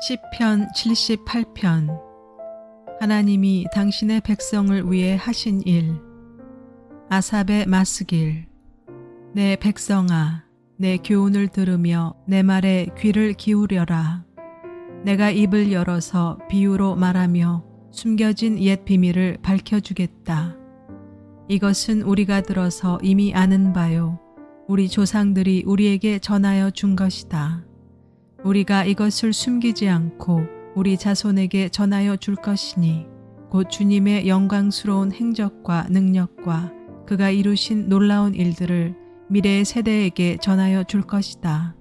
시편 78편. 하나님이 당신의 백성을 위해 하신 일. 아삽의 마스길. 내 백성아, 내 교훈을 들으며 내 말에 귀를 기울여라. 내가 입을 열어서 비유로 말하며 숨겨진 옛 비밀을 밝혀주겠다. 이것은 우리가 들어서 이미 아는 바요. 우리 조상들이 우리에게 전하여 준 것이다. 우리가 이것을 숨기지 않고 우리 자손에게 전하여 줄 것이니 곧 주님의 영광스러운 행적과 능력과 그가 이루신 놀라운 일들을 미래의 세대에게 전하여 줄 것이다.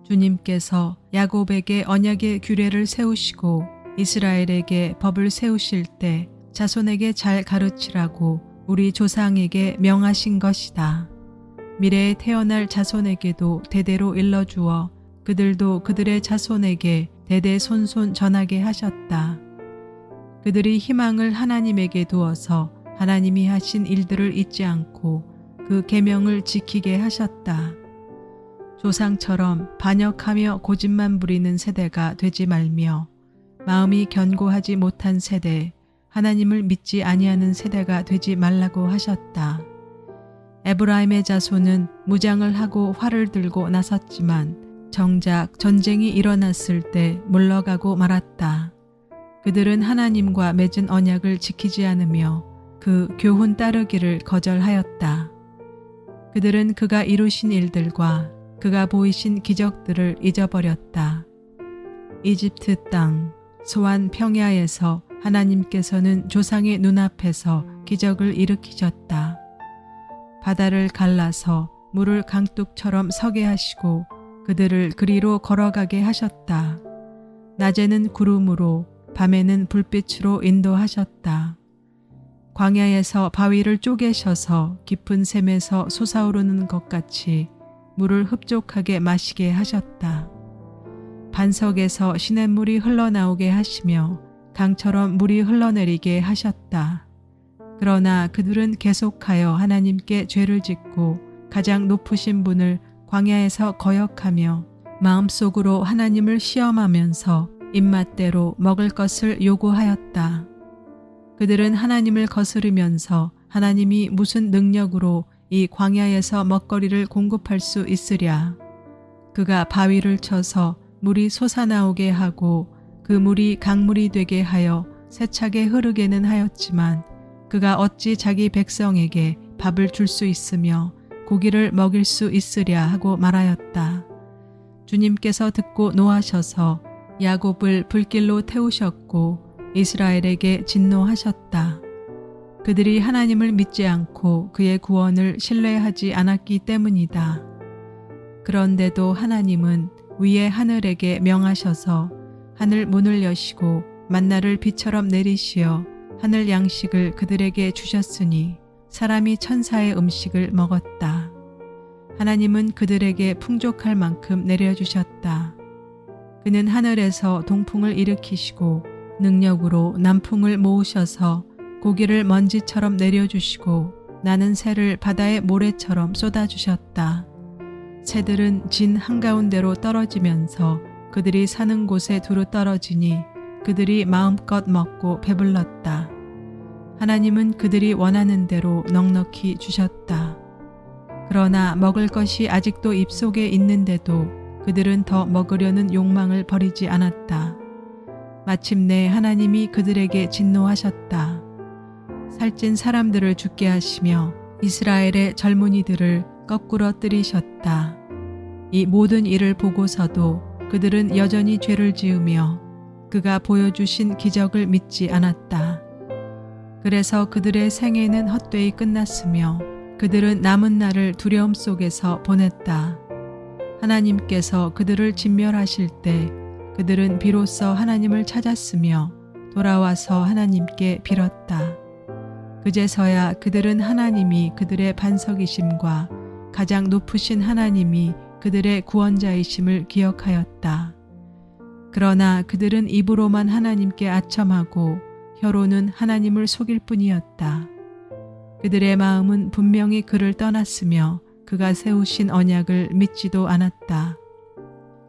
주님께서 야곱에게 언약의 규례를 세우시고 이스라엘에게 법을 세우실 때 자손에게 잘 가르치라고 우리 조상에게 명하신 것이다. 미래에 태어날 자손에게도 대대로 일러주어 그들도 그들의 자손에게 대대손손 전하게 하셨다. 그들이 희망을 하나님에게 두어서 하나님이 하신 일들을 잊지 않고 그 계명을 지키게 하셨다. 조상처럼 반역하며 고집만 부리는 세대가 되지 말며 마음이 견고하지 못한 세대, 하나님을 믿지 아니하는 세대가 되지 말라고 하셨다. 에브라임의 자손은 무장을 하고 활을 들고 나섰지만 정작 전쟁이 일어났을 때 물러가고 말았다. 그들은 하나님과 맺은 언약을 지키지 않으며 그 교훈 따르기를 거절하였다. 그들은 그가 이루신 일들과 그가 보이신 기적들을 잊어버렸다. 이집트 땅, 소안 평야에서 하나님께서는 조상의 눈앞에서 기적을 일으키셨다. 바다를 갈라서 물을 강둑처럼 서게 하시고 그들을 그리로 걸어가게 하셨다. 낮에는 구름으로 밤에는 불빛으로 인도하셨다. 광야에서 바위를 쪼개셔서 깊은 샘에서 솟아오르는 것 같이 물을 흡족하게 마시게 하셨다. 반석에서 시냇물이 흘러나오게 하시며 강처럼 물이 흘러내리게 하셨다. 그러나 그들은 계속하여 하나님께 죄를 짓고 가장 높으신 분을 광야에서 거역하며 마음속으로 하나님을 시험하면서 입맛대로 먹을 것을 요구하였다. 그들은 하나님을 거스르면서 하나님이 무슨 능력으로 이 광야에서 먹거리를 공급할 수 있으랴. 그가 바위를 쳐서 물이 솟아나오게 하고 그 물이 강물이 되게 하여 세차게 흐르게는 하였지만 그가 어찌 자기 백성에게 밥을 줄 수 있으며 고기를 먹일 수 있으랴 하고 말하였다. 주님께서 듣고 노하셔서 야곱을 불길로 태우셨고 이스라엘에게 진노하셨다. 그들이 하나님을 믿지 않고 그의 구원을 신뢰하지 않았기 때문이다. 그런데도 하나님은 위의 하늘에게 명하셔서 하늘 문을 여시고 만나를 비처럼 내리시어 하늘 양식을 그들에게 주셨으니 사람이 천사의 음식을 먹었다. 하나님은 그들에게 풍족할 만큼 내려주셨다. 그는 하늘에서 동풍을 일으키시고 능력으로 남풍을 모으셔서 고기를 먼지처럼 내려주시고 나는 새를 바다의 모래처럼 쏟아주셨다. 새들은 진 한가운데로 떨어지면서 그들이 사는 곳에 두루 떨어지니 그들이 마음껏 먹고 배불렀다. 하나님은 그들이 원하는 대로 넉넉히 주셨다. 그러나 먹을 것이 아직도 입속에 있는데도 그들은 더 먹으려는 욕망을 버리지 않았다. 마침내 하나님이 그들에게 진노하셨다. 살찐 사람들을 죽게 하시며 이스라엘의 젊은이들을 거꾸로 때리셨다. 이 모든 일을 보고서도 그들은 여전히 죄를 지으며 그가 보여주신 기적을 믿지 않았다. 그래서 그들의 생애는 헛되이 끝났으며 그들은 남은 날을 두려움 속에서 보냈다. 하나님께서 그들을 진멸하실 때 그들은 비로소 하나님을 찾았으며 돌아와서 하나님께 빌었다. 그제서야 그들은 하나님이 그들의 반석이심과 가장 높으신 하나님이 그들의 구원자이심을 기억하였다. 그러나 그들은 입으로만 하나님께 아첨하고 혀로는 하나님을 속일 뿐이었다. 그들의 마음은 분명히 그를 떠났으며 그가 세우신 언약을 믿지도 않았다.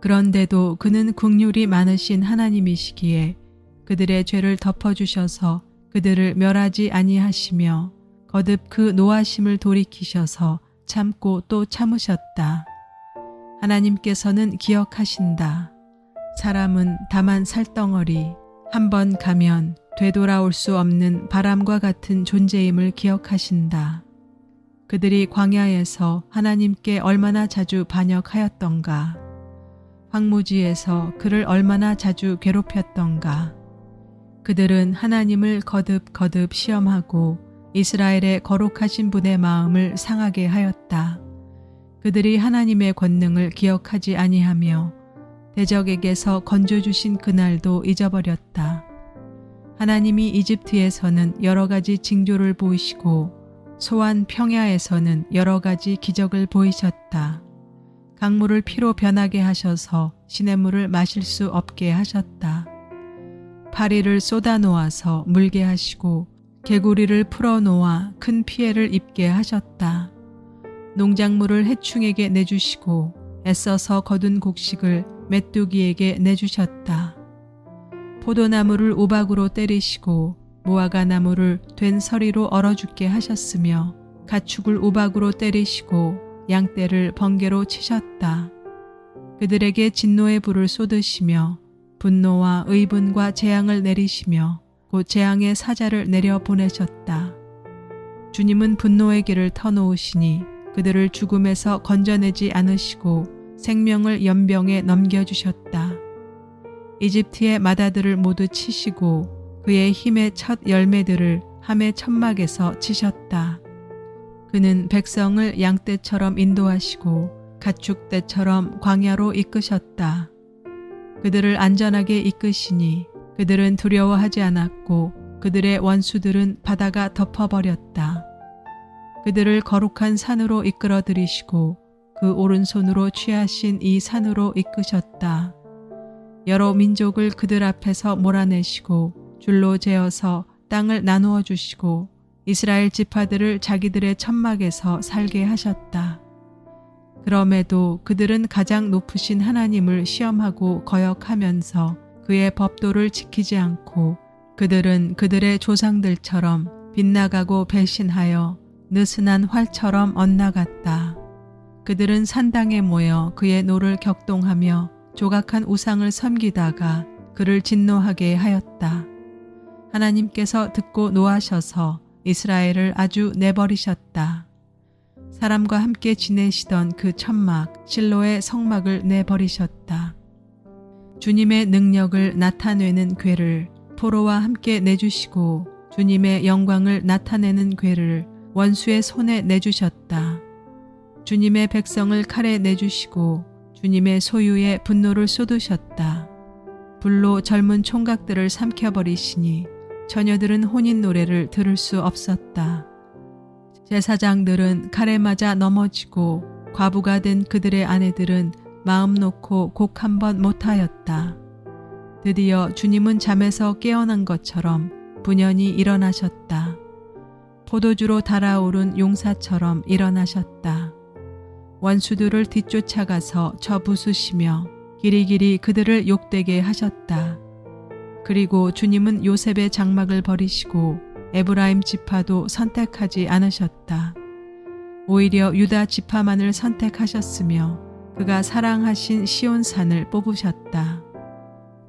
그런데도 그는 긍휼이 많으신 하나님이시기에 그들의 죄를 덮어주셔서 그들을 멸하지 아니하시며 거듭 그 노하심을 돌이키셔서 참고 또 참으셨다. 하나님께서는 기억하신다. 사람은 다만 살덩어리, 한 번 가면 되돌아올 수 없는 바람과 같은 존재임을 기억하신다. 그들이 광야에서 하나님께 얼마나 자주 반역하였던가. 황무지에서 그를 얼마나 자주 괴롭혔던가. 그들은 하나님을 거듭 시험하고 이스라엘의 거룩하신 분의 마음을 상하게 하였다. 그들이 하나님의 권능을 기억하지 아니하며 대적에게서 건져주신 그날도 잊어버렸다. 하나님이 이집트에서는 여러 가지 징조를 보이시고 소안 평야에서는 여러 가지 기적을 보이셨다. 강물을 피로 변하게 하셔서 시냇물을 마실 수 없게 하셨다. 파리를 쏟아 놓아서 물게 하시고 개구리를 풀어 놓아 큰 피해를 입게 하셨다. 농작물을 해충에게 내주시고 애써서 거둔 곡식을 메뚜기에게 내주셨다. 포도나무를 우박으로 때리시고 무화과 나무를 된 서리로 얼어 죽게 하셨으며 가축을 우박으로 때리시고 양떼를 번개로 치셨다. 그들에게 진노의 불을 쏟으시며 분노와 의분과 재앙을 내리시며 곧 재앙의 사자를 내려 보내셨다. 주님은 분노의 길을 터놓으시니 그들을 죽음에서 건져내지 않으시고 생명을 연병에 넘겨주셨다. 이집트의 마다들을 모두 치시고 그의 힘의 첫 열매들을 함의 천막에서 치셨다. 그는 백성을 양떼처럼 인도하시고 가축떼처럼 광야로 이끄셨다. 그들을 안전하게 이끄시니 그들은 두려워하지 않았고 그들의 원수들은 바다가 덮어버렸다. 그들을 거룩한 산으로 이끌어 들이시고 그 오른손으로 취하신 이 산으로 이끄셨다. 여러 민족을 그들 앞에서 몰아내시고 줄로 재어서 땅을 나누어 주시고 이스라엘 지파들을 자기들의 천막에서 살게 하셨다. 그럼에도 그들은 가장 높으신 하나님을 시험하고 거역하면서 그의 법도를 지키지 않고 그들은 그들의 조상들처럼 빗나가고 배신하여 느슨한 활처럼 엇나갔다. 그들은 산당에 모여 그의 노를 격동하며 조각한 우상을 섬기다가 그를 진노하게 하였다. 하나님께서 듣고 노하셔서 이스라엘을 아주 내버리셨다. 사람과 함께 지내시던 그 천막 실로의 성막을 내버리셨다. 주님의 능력을 나타내는 궤를 포로와 함께 내주시고 주님의 영광을 나타내는 궤를 원수의 손에 내주셨다. 주님의 백성을 칼에 내주시고 주님의 소유에 분노를 쏟으셨다. 불로 젊은 총각들을 삼켜버리시니 처녀들은 혼인 노래를 들을 수 없었다. 제사장들은 칼에 맞아 넘어지고 과부가 된 그들의 아내들은 마음 놓고 곡 한 번 못하였다. 드디어 주님은 잠에서 깨어난 것처럼 분연히 일어나셨다. 포도주로 달아오른 용사처럼 일어나셨다. 원수들을 뒤쫓아가서 쳐부수시며 길이길이 그들을 욕되게 하셨다. 그리고 주님은 요셉의 장막을 버리시고 에브라임 지파도 선택하지 않으셨다. 오히려 유다 지파만을 선택하셨으며 그가 사랑하신 시온산을 뽑으셨다.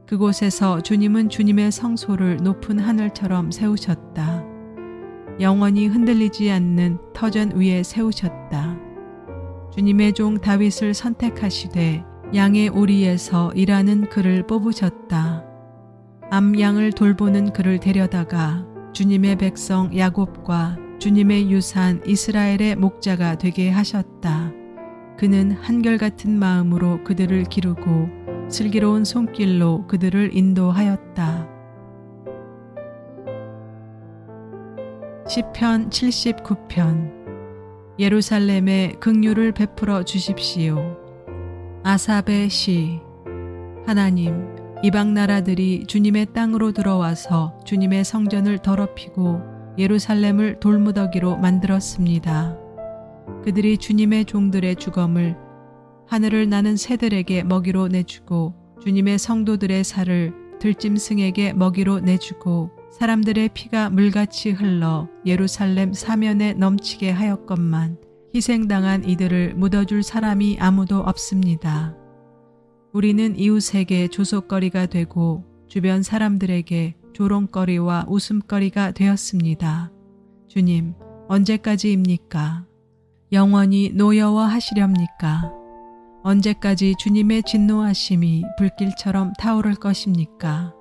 그곳에서 주님은 주님의 성소를 높은 하늘처럼 세우셨다. 영원히 흔들리지 않는 터전 위에 세우셨다. 주님의 종 다윗을 선택하시되 양의 오리에서 일하는 그를 뽑으셨다. 암양을 돌보는 그를 데려다가 주님의 백성 야곱과 주님의 유산 이스라엘의 목자가 되게 하셨다. 그는 한결같은 마음으로 그들을 기르고 슬기로운 손길로 그들을 인도하였다. 시편 79편. 예루살렘에 긍휼을 베풀어 주십시오. 아삽의 시. 하나님, 이방 나라들이 주님의 땅으로 들어와서 주님의 성전을 더럽히고 예루살렘을 돌무더기로 만들었습니다. 그들이 주님의 종들의 주검을 하늘을 나는 새들에게 먹이로 내주고 주님의 성도들의 살을 들짐승에게 먹이로 내주고 사람들의 피가 물같이 흘러 예루살렘 사면에 넘치게 하였건만 희생당한 이들을 묻어줄 사람이 아무도 없습니다. 우리는 이웃에게 조속거리가 되고 주변 사람들에게 조롱거리와 웃음거리가 되었습니다. 주님, 언제까지입니까? 영원히 노여워하시렵니까? 언제까지 주님의 진노하심이 불길처럼 타오를 것입니까?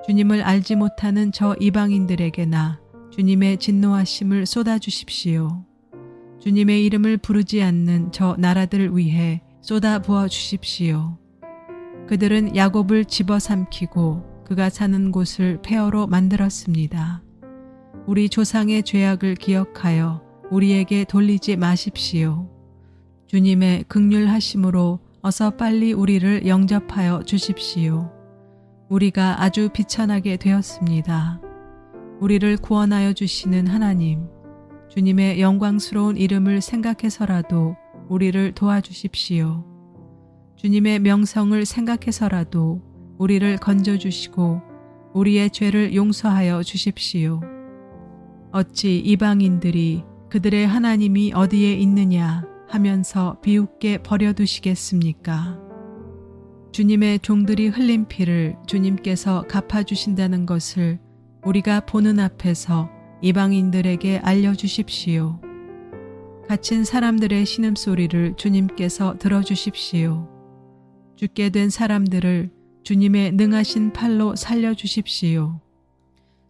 주님을 알지 못하는 저 이방인들에게나 주님의 진노하심을 쏟아주십시오. 주님의 이름을 부르지 않는 저 나라들을 위해 쏟아 부어 주십시오. 그들은 야곱을 집어삼키고 그가 사는 곳을 폐허로 만들었습니다. 우리 조상의 죄악을 기억하여 우리에게 돌리지 마십시오. 주님의 긍휼하심으로 어서 빨리 우리를 영접하여 주십시오. 우리가 아주 비천하게 되었습니다. 우리를 구원하여 주시는 하나님, 주님의 영광스러운 이름을 생각해서라도 우리를 도와주십시오. 주님의 명성을 생각해서라도 우리를 건져주시고 우리의 죄를 용서하여 주십시오. 어찌 이방인들이 그들의 하나님이 어디에 있느냐 하면서 비웃게 버려두시겠습니까? 주님의 종들이 흘린 피를 주님께서 갚아주신다는 것을 우리가 보는 앞에서 이방인들에게 알려주십시오. 갇힌 사람들의 신음소리를 주님께서 들어주십시오. 죽게 된 사람들을 주님의 능하신 팔로 살려주십시오.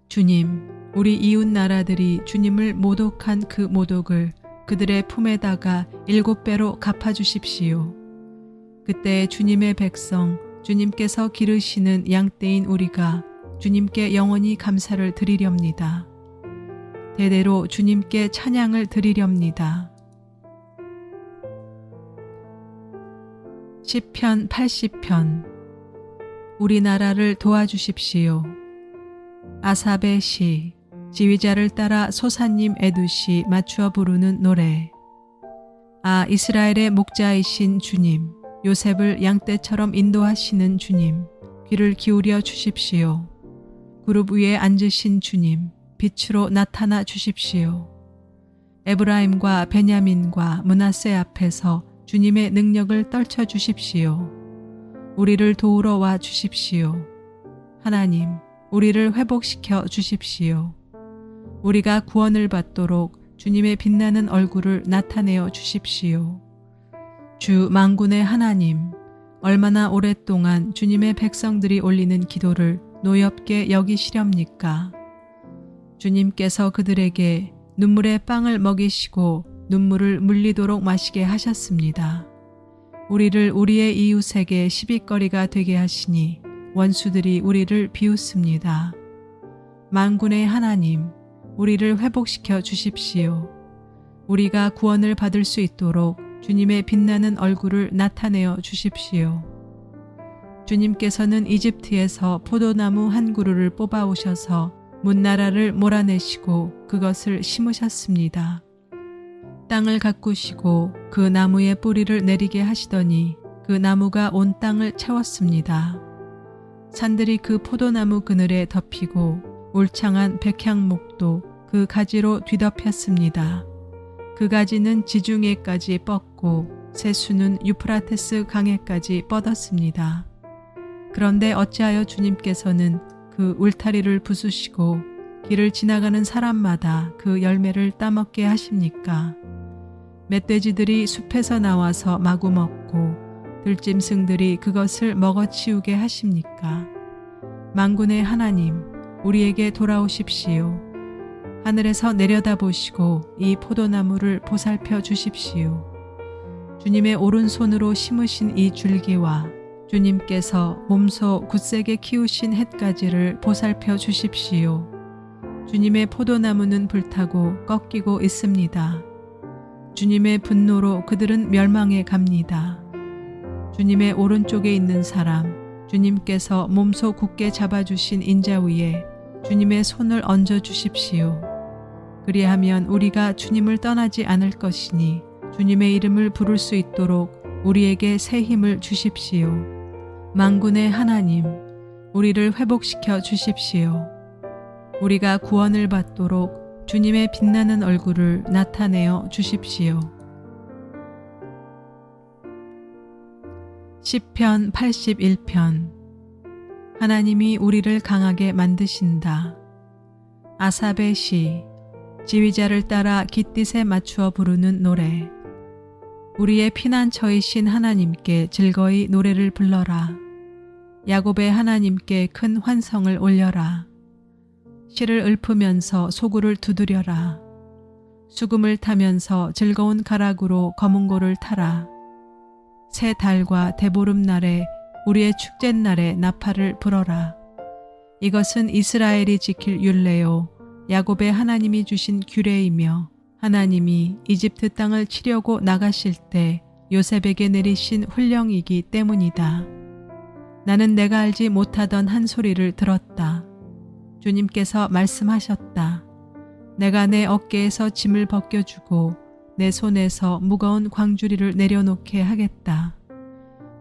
주님, 우리 이웃 나라들이 주님을 모독한 그 모독을 그들의 품에다가 7배로 갚아주십시오. 그때 주님의 백성, 주님께서 기르시는 양떼인 우리가 주님께 영원히 감사를 드리렵니다. 대대로 주님께 찬양을 드리렵니다. 시편 80편. 우리나라를 도와주십시오. 아삽의 시. 지휘자를 따라 소사님 에두시 맞추어 부르는 노래. 아, 이스라엘의 목자이신 주님, 요셉을 양떼처럼 인도하시는 주님, 귀를 기울여 주십시오. 그룹 위에 앉으신 주님, 빛으로 나타나 주십시오. 에브라임과 베냐민과 므낫세 앞에서 주님의 능력을 떨쳐 주십시오. 우리를 도우러 와 주십시오. 하나님, 우리를 회복시켜 주십시오. 우리가 구원을 받도록 주님의 빛나는 얼굴을 나타내어 주십시오. 주 만군의 하나님, 얼마나 오랫동안 주님의 백성들이 올리는 기도를 노엽게 여기시렵니까? 주님께서 그들에게 눈물의 빵을 먹이시고 눈물을 물리도록 마시게 하셨습니다. 우리를 우리의 이웃에게 시비거리가 되게 하시니 원수들이 우리를 비웃습니다. 만군의 하나님, 우리를 회복시켜 주십시오. 우리가 구원을 받을 수 있도록 주님의 빛나는 얼굴을 나타내어 주십시오. 주님께서는 이집트에서 포도나무 한 그루를 뽑아오셔서 문나라를 몰아내시고 그것을 심으셨습니다. 땅을 가꾸시고 그 나무의 뿌리를 내리게 하시더니 그 나무가 온 땅을 채웠습니다. 산들이 그 포도나무 그늘에 덮이고 울창한 백향목도 그 가지로 뒤덮였습니다. 그 가지는 지중해까지 뻗고 새수는 유프라테스 강에까지 뻗었습니다. 그런데 어찌하여 주님께서는 그 울타리를 부수시고 길을 지나가는 사람마다 그 열매를 따먹게 하십니까? 멧돼지들이 숲에서 나와서 마구 먹고 들짐승들이 그것을 먹어치우게 하십니까? 만군의 하나님, 우리에게 돌아오십시오. 하늘에서 내려다보시고 이 포도나무를 보살펴 주십시오. 주님의 오른손으로 심으신 이 줄기와 주님께서 몸소 굳세게 키우신 햇가지를 보살펴 주십시오. 주님의 포도나무는 불타고 꺾이고 있습니다. 주님의 분노로 그들은 멸망해 갑니다. 주님의 오른쪽에 있는 사람, 주님께서 몸소 굳게 잡아주신 인자 위에 주님의 손을 얹어 주십시오. 그리하면 우리가 주님을 떠나지 않을 것이니 주님의 이름을 부를 수 있도록 우리에게 새 힘을 주십시오. 만군의 하나님, 우리를 회복시켜 주십시오. 우리가 구원을 받도록 주님의 빛나는 얼굴을 나타내어 주십시오. 시편 81편. 하나님이 우리를 강하게 만드신다. 아삽의 시. 지휘자를 따라 깃딧에 맞추어 부르는 노래. 우리의 피난처이신 하나님께 즐거이 노래를 불러라. 야곱의 하나님께 큰 환성을 올려라. 실을 읊으면서 소구를 두드려라. 수금을 타면서 즐거운 가락으로 검은고를 타라. 새 달과 대보름날에 우리의 축제날에 나팔을 불어라. 이것은 이스라엘이 지킬 율례요 야곱의 하나님이 주신 규례이며 하나님이 이집트 땅을 치려고 나가실 때 요셉에게 내리신 훈령이기 때문이다. 나는 내가 알지 못하던 한 소리를 들었다. 주님께서 말씀하셨다. 내가 내 어깨에서 짐을 벗겨주고 내 손에서 무거운 광주리를 내려놓게 하겠다.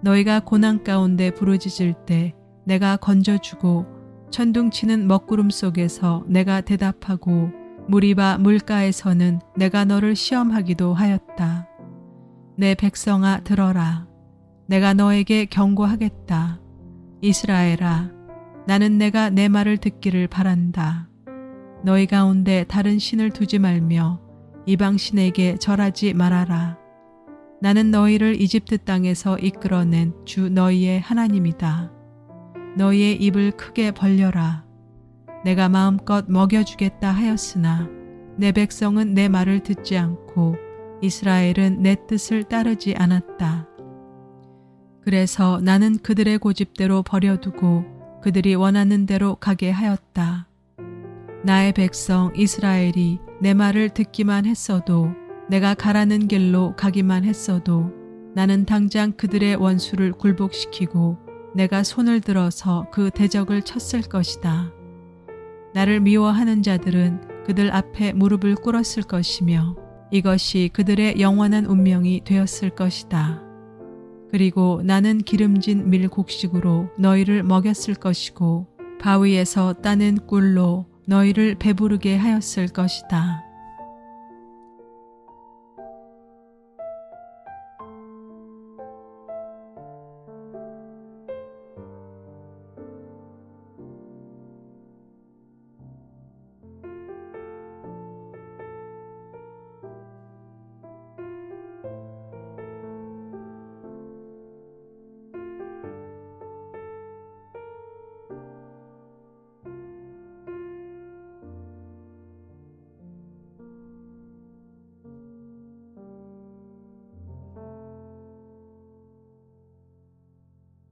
너희가 고난 가운데 부르짖을 때 내가 건져주고 천둥치는 먹구름 속에서 내가 대답하고 무리바 물가에서는 내가 너를 시험하기도 하였다. 내 백성아 들어라. 내가 너에게 경고하겠다. 이스라엘아, 나는 내가 내 말을 듣기를 바란다. 너희 가운데 다른 신을 두지 말며 이방 신에게 절하지 말아라. 나는 너희를 이집트 땅에서 이끌어낸 주 너희의 하나님이다. 너희의 입을 크게 벌려라. 내가 마음껏 먹여주겠다 하였으나 내 백성은 내 말을 듣지 않고 이스라엘은 내 뜻을 따르지 않았다. 그래서 나는 그들의 고집대로 버려두고 그들이 원하는 대로 가게 하였다. 나의 백성 이스라엘이 내 말을 듣기만 했어도 내가 가라는 길로 가기만 했어도 나는 당장 그들의 원수를 굴복시키고 내가 손을 들어서 그 대적을 쳤을 것이다. 나를 미워하는 자들은 그들 앞에 무릎을 꿇었을 것이며 이것이 그들의 영원한 운명이 되었을 것이다. 그리고 나는 기름진 밀 곡식으로 너희를 먹였을 것이고 바위에서 따는 꿀로 너희를 배부르게 하였을 것이다.